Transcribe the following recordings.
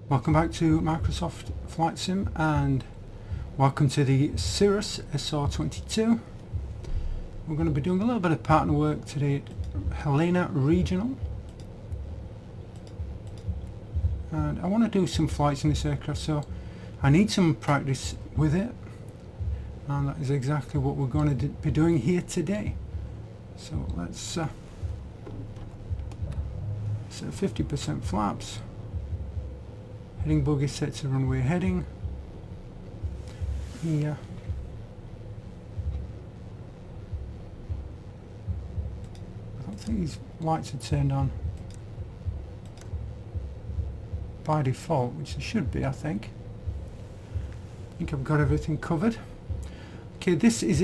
Welcome back to Microsoft Flight Sim and welcome to the Cirrus SR22. We're going to be doing a little bit of partner work today at Helena Regional, and I want to do some flights in this aircraft, so I need some practice with it, and that is exactly what we're going to be doing here today. So let's set 50% flaps. Heading buggy set to runway heading. Here. I don't think these lights are turned on by default, which they should be, I think. I've got everything covered. Okay, this is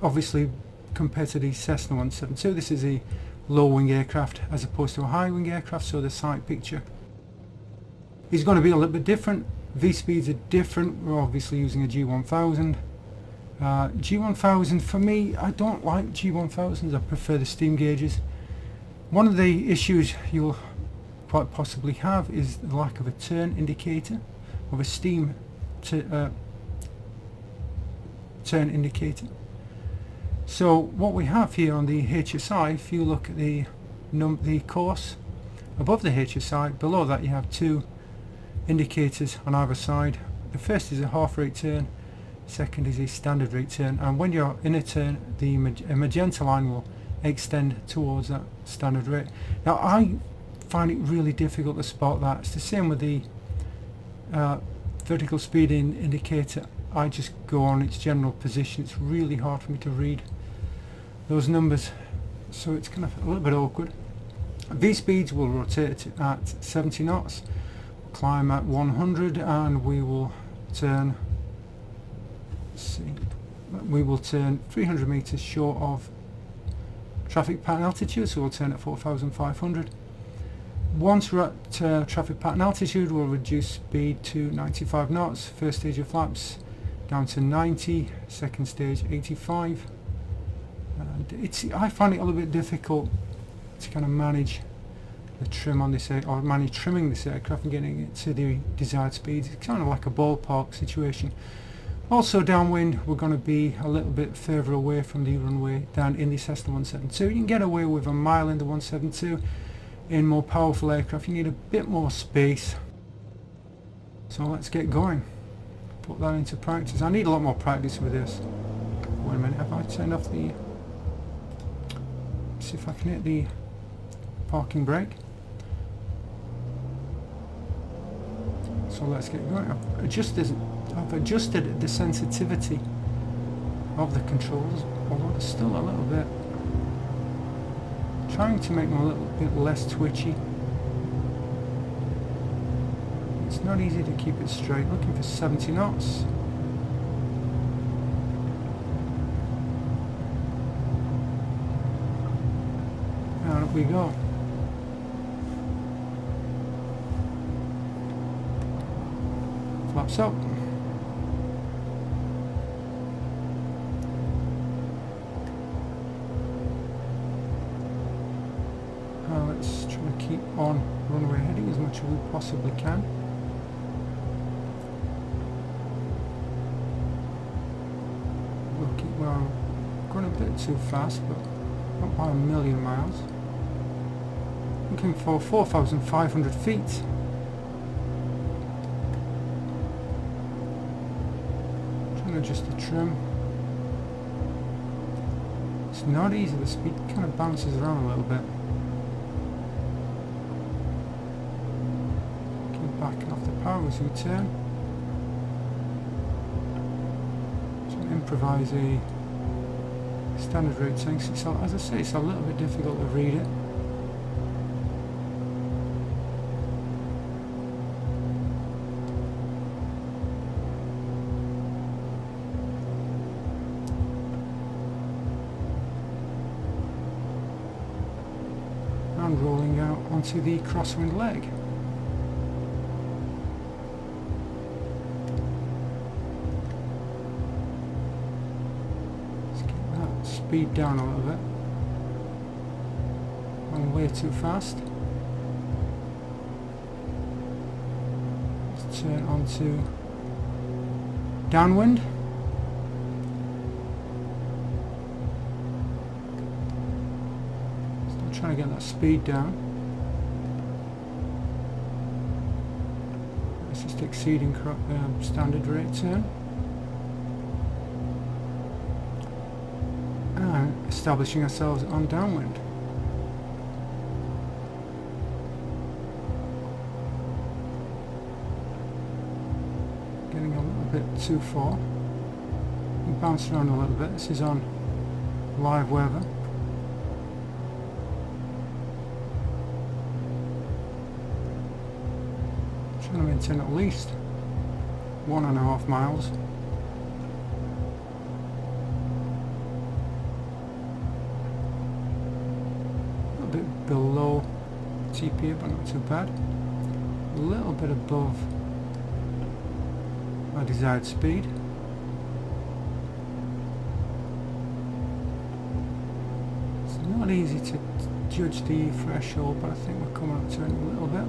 obviously compared to the Cessna 172, this is a low wing aircraft as opposed to a high wing aircraft, so the sight picture is going to be a little bit different. V-speeds are different. We're obviously using a G1000. G1000 for me, I don't like G1000s, I prefer the steam gauges. One of the issues you'll quite possibly have is the lack of a turn indicator, of a steam turn indicator. So what we have here on the HSI, if you look at the course above the HSI, below that you have two indicators on either side. The first is a half rate turn, second is a standard rate turn, and when you're in a turn, the magenta line will extend towards that standard rate. Now I find it really difficult to spot that. It's the same with the vertical speed indicator. I just go on its general position. It's really hard for me to read those numbers, so it's kind of a little bit awkward. V speeds will rotate at 70 knots, climb at 100, and we will turn, we will turn 300 meters short of traffic pattern altitude, so we'll turn at 4,500. Once we're at traffic pattern altitude, we'll reduce speed to 95 knots, first stage of flaps down to 90, second stage 85, and I find it a little bit difficult to kind of manage the trim on this or manage trimming this aircraft and getting it to the desired speeds. It's kind of like a ballpark situation. Also downwind, we're going to be a little bit further away from the runway than in the Cessna 172. You can get away with a mile in the 172. In more powerful aircraft you need a bit more space. So let's get going. Put that into practice. I need a lot more practice with this. Wait a minute, have I turned off the... see if I can hit the parking brake. So let's get going. I've adjusted the sensitivity of the controls, although it's still a little bit, trying to make them a little bit less twitchy. It's not easy to keep it straight. Looking for 70 knots. And up we go. Flaps up. Now let's try to keep on runway heading as much as we possibly can. Well, going a bit too fast, but not by a million miles. Looking for 4,500 feet. Adjust the trim. It's not easy, the speed kind of bounces around a little bit. Keep backing off the power as we turn. So improvise a standard rate tank. As I say, it's a little bit difficult to read it. And rolling out onto the crosswind leg. Let's get that speed down a little bit. Going way too fast. turn onto downwind. Still trying to get that speed down. It's just exceeding standard rate turn. And establishing ourselves on downwind. Getting a little bit too far. We bounce around a little bit. This is on live weather. Trying to maintain at least 1.5 miles. A bit below TP, but not too bad. A little bit above our desired speed. It's not easy to judge the threshold, but I think we're coming up to it a little bit.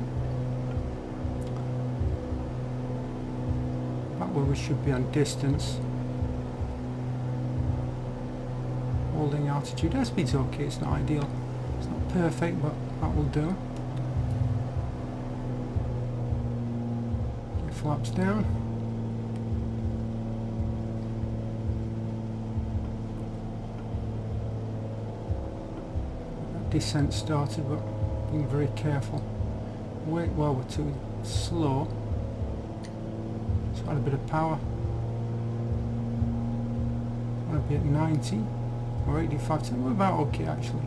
About where we should be on distance. Holding altitude. Airspeed's okay, it's not ideal. It's not perfect, but that will do. Get flaps down. Descent started, but being very careful. Wait while we're too slow. It's got a bit of power. Want to be at 90 or 85. So we're about okay actually.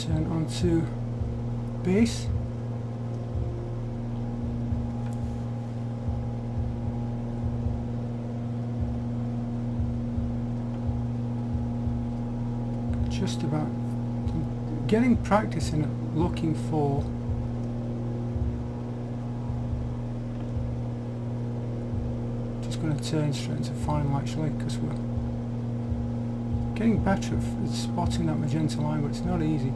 Turn onto base. Just about getting practice in it, looking for just going to turn straight into final actually, because we're getting better at spotting that magenta line, but it's not easy.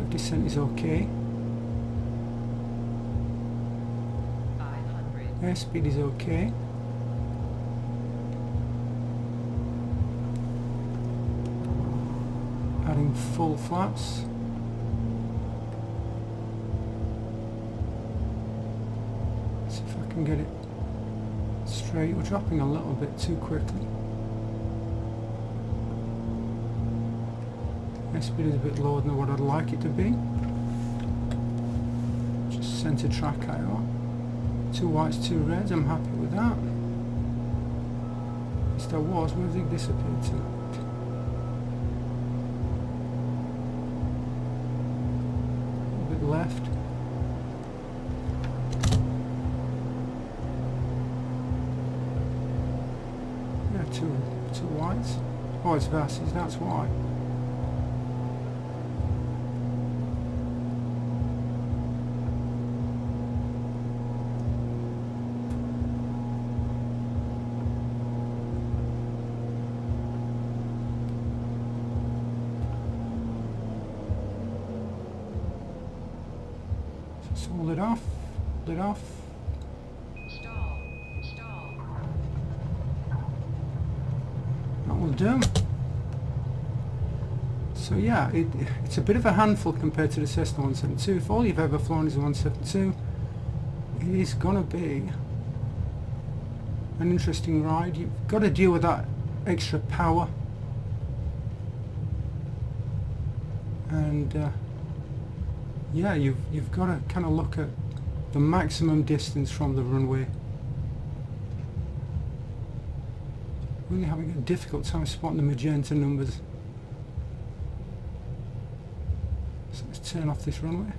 Descent is okay. 500. Airspeed is okay. Adding full flaps. See if I can get it straight. We're dropping a little bit too quickly. Airspeed is a bit lower than what I'd like it to be. Just centre track IR. 2 whites, 2 reds, I'm happy with that. At least I was, where did it disappear to? A bit left. Yeah, two whites. Oh, it's Vasses, that's why. Just hold it off, hold it off. Stall. Stall. That will do. So yeah, it's a bit of a handful compared to the Cessna 172. If all you've ever flown is a 172, it is going to be an interesting ride. You've got to deal with that extra power. And yeah, you've got to kind of look at the maximum distance from the runway. Really having a difficult time spotting the magenta numbers. So let's turn off this runway.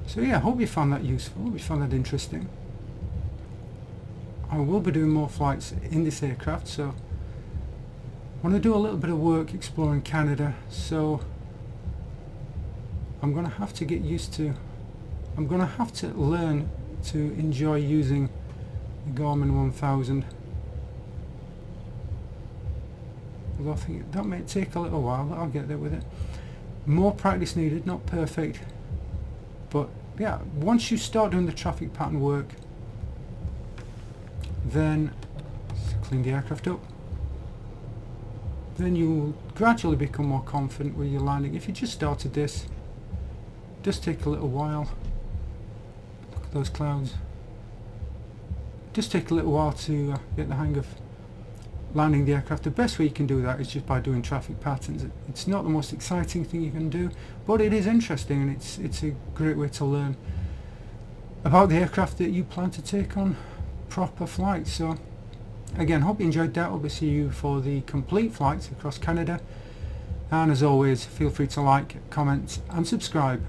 So yeah, I hope you found that useful, hope you found that interesting. I will be doing more flights in this aircraft, so want to do a little bit of work exploring Canada, so I'm going to have to get used to, I'm going to have to learn to enjoy using the Garmin 1000. Although I think that may take a little while, but I'll get there with it. More practice needed, not perfect, but yeah, once you start doing the traffic pattern work, then clean the aircraft up, then you will gradually become more confident with your landing. If you just started this, it does take a little while. Look at those clouds. It does take a little while to get the hang of landing the aircraft. The best way you can do that is just by doing traffic patterns. It's not the most exciting thing you can do, but it is interesting, and it's a great way to learn about the aircraft that you plan to take on proper flights. So again, hope you enjoyed that. Hope to see you for the complete flights across Canada, and as always, feel free to like, comment and subscribe.